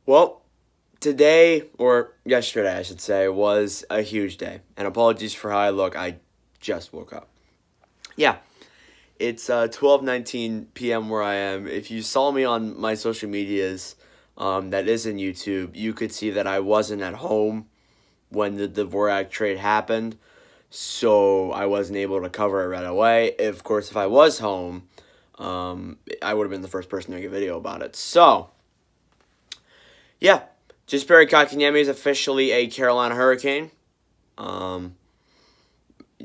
Well, today, or yesterday, I should say, was a huge day. And apologies for how I look. I just woke up. Yeah, it's 12:19 p.m. where I am. If you saw me on my social medias, that isn't YouTube, you could see that I wasn't at home when the Dvorak trade happened. So I wasn't able to cover it right away. Of course, if I was home, I would have been the first person to make a video about it. So, yeah, Jesperi Kotkaniemi is officially a Carolina Hurricane. Um,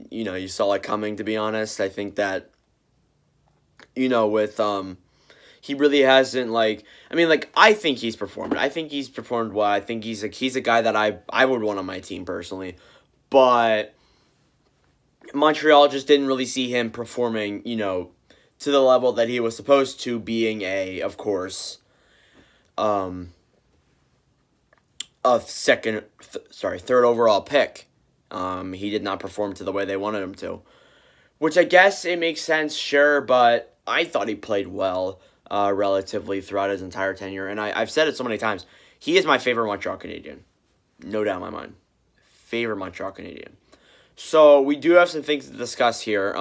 you saw it coming, to be honest. I think that, with he really hasn't I think he's performed. I think he's performed well. I think he's a guy that I would want on my team personally. But Montreal just didn't really see him performing, to the level that he was supposed to, being of course, a third overall pick. He did not perform to the way they wanted him to, which I guess it makes sense, sure, but I thought he played well, relatively throughout his entire tenure, and I've said it so many times. He is my favorite Montreal Canadian, no doubt in my mind. Favorite Montreal Canadian. So we do have some things to discuss here.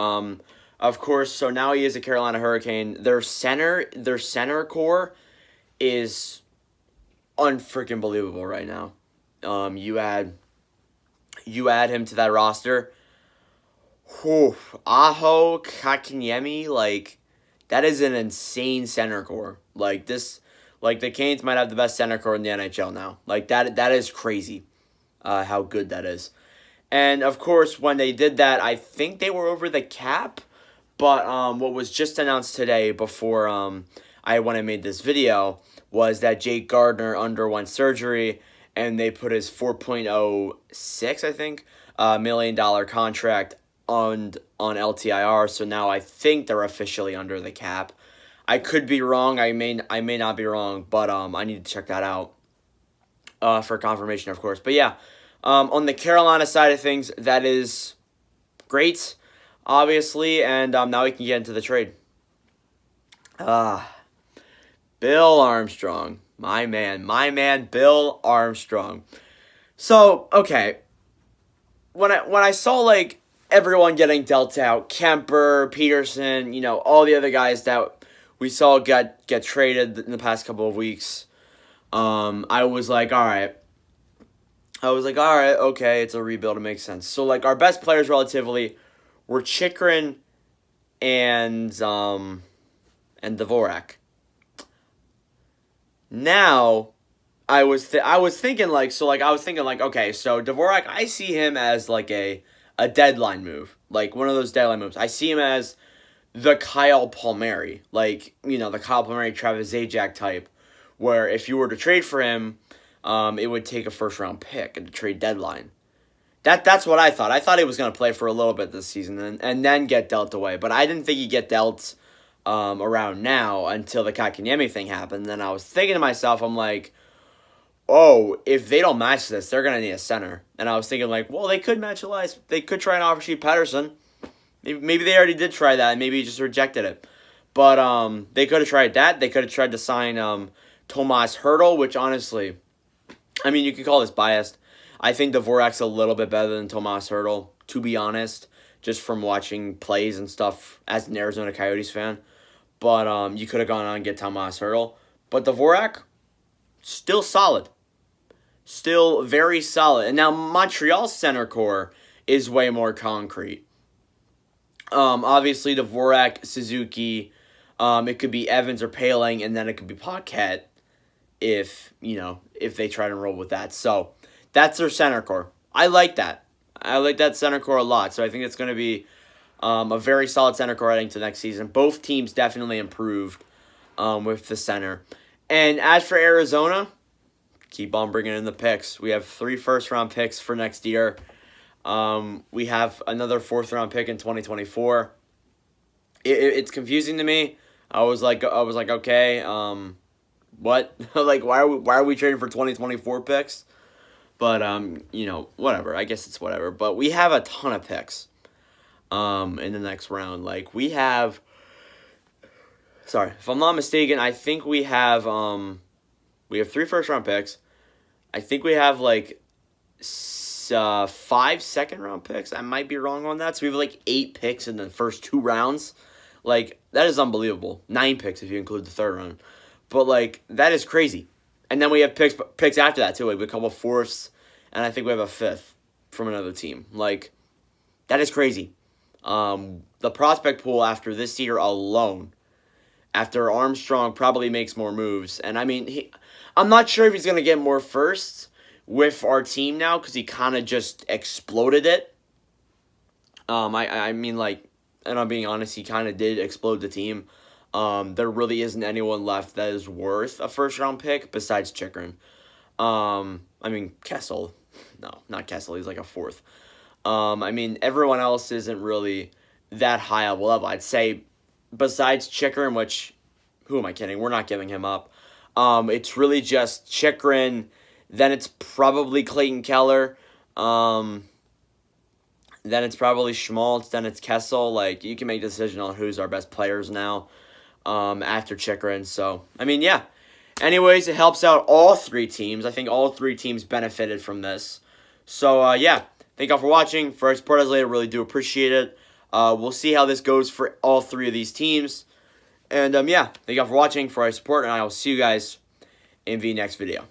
Of course, so now he is a Carolina Hurricane. Their center core is unfreaking believable right now. You add him to that roster. Kotkaniemi, that is an insane center core. The Canes might have the best center core in the NHL now. That is crazy, how good that is. And of course, when they did that, I think they were over the cap. But what was just announced today before when I made this video was that Jake Gardner underwent surgery, and they put his $4.06, I think, $1 million contract on LTIR. So now I think they're officially under the cap. I could be wrong. I may not be wrong, but I need to check that out for confirmation, of course. But yeah, on the Carolina side of things, that is great, obviously, and now we can get into the trade. Bill Armstrong, my man, Bill Armstrong. So, okay, when I saw everyone getting dealt out, Kemper, Peterson, all the other guys that we saw get traded in the past couple of weeks, I was like, all right, okay, it's a rebuild, it makes sense. So, our best players relatively were Chychrun and Dvorak. Now, I was thinking, okay, so Dvorak, I see him as a deadline move, one of those deadline moves. I see him as the Kyle Palmieri, the Kyle Palmieri, Travis Zajac type, where if you were to trade for him, it would take a first-round pick at the trade deadline. That's what I thought. I thought he was going to play for a little bit this season and then get dealt away. But I didn't think he'd get dealt around now until the Kotkaniemi thing happened. Then I was thinking to myself, I'm like, oh, if they don't match this, they're going to need a center. And I was thinking, well, they could match Elias. They could try and offer Sheet Pedersen. Maybe they already did try that, and maybe he just rejected it. But they could have tried that. They could have tried to sign Tomas Hertl, which honestly, I mean, you could call this biased. I think Dvorak's a little bit better than Tomas Hertl, to be honest, just from watching plays and stuff as an Arizona Coyotes fan. But you could have gone on and get Tomas Hertl. But Dvorak, still solid. Still very solid. And now Montreal's center core is way more concrete. Obviously, Dvorak, Suzuki, it could be Evans or Paling, and then it could be Paquette if they try to roll with that. So that's their center core. I like that. I like that center core a lot. So I think it's going to be a very solid center core heading to next season. Both teams definitely improved with the center. And as for Arizona, keep on bringing in the picks. We have 3 first-round picks for next year. We have another 4th-round pick in 2024. It's confusing to me. I was like, okay, what? Why are we trading for 2024 picks? But whatever. I guess it's whatever. But we have a ton of picks in the next round. We have, sorry, if I'm not mistaken, I think we have We have 3 first-round picks. I think we have, like, 5 second-round picks. I might be wrong on that. So we have, like, 8 picks in the first 2 rounds. Like, that is unbelievable. 9 picks if you include the third round. But, like, that is crazy. And then we have picks after that, too. Like, a couple fourths, and I think we have a 5th from another team. Like, that is crazy. The prospect pool after this year alone, after Armstrong probably makes more moves. And, I mean, I'm not sure if he's going to get more firsts with our team now because he kind of just exploded it. I mean, like, and I'm being honest, he kind of did explode the team. There really isn't anyone left that is worth a first-round pick besides Chikrin. I mean, Kessel. No, not Kessel. He's like a 4th. I mean, everyone else isn't really that high of a level. I'd say besides Chikrin, which, who am I kidding? We're not giving him up. It's really just Chikrin. Then it's probably Clayton Keller. Then it's probably Schmaltz. Then it's Kessel. Like, you can make a decision on who's our best players now after Chikrin. So, I mean, yeah. Anyways, it helps out all 3 teams. I think all 3 teams benefited from this. So, yeah. Thank y'all for watching. For our supporters later, really do appreciate it. We'll see how this goes for all 3 of these teams. And, yeah. Thank y'all for watching, for our support, and I will see you guys in the next video.